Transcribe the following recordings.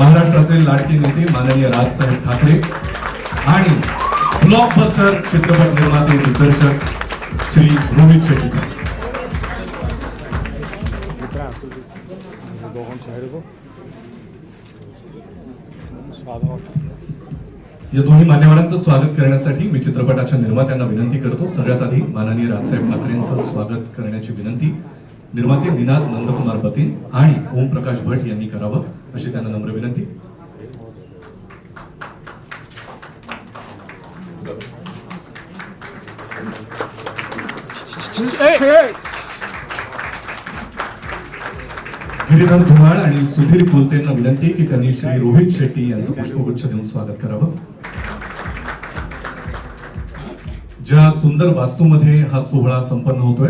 महाराष्ट्राचे लाडके नेते माननीय राजसाहेब ठाकरे आणि ब्लॉकबस्टर चित्रपट निर्माते दिग्दर्शक श्री रोहित शेट्टी साहेब। या दोन्ही मान्यवरांचं स्वागत करण्यासाठी मी चित्रपटाच्या निर्मात्यांना विनंती करतो। सगळ्यात आधी माननीय राजसाहेब ठाकरेंचं स्वागत करण्याची विनंती निर्माते निनाद नंदकुमार पतीन आणि ओम प्रकाश भट यांनी करावं अशी त्यांना नम्र विनंती। गिरीधर धुमाळ आणि सुधीर कुलतेंना विनंती की त्यांनी श्री रोहित शेट्टी यांचं पुष्पगुच्छ देऊन स्वागत करावं। ज्या सुंदर वास्तूमध्ये हा सोहळा संपन्न होतोय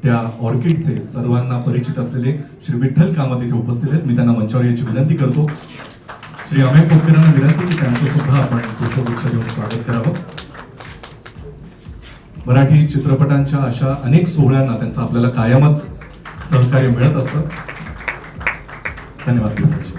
त्या ऑर्किडचे सर्वांना परिचित असलेले श्री विठ्ठल कामत इथे उपस्थित आहेत। मी त्यांना मंचावर याची विनंती करतो। श्री अमेय पोखरेंना विनंती की त्यांचं सुद्धा आपण पुष्पगुच्छ देऊन स्वागत करावं। मराठी चित्रपटांच्या अशा अनेक सोहळ्यांना त्यांचं आपल्याला कायमच सहकार्य मिळत असतं। धन्यवाद।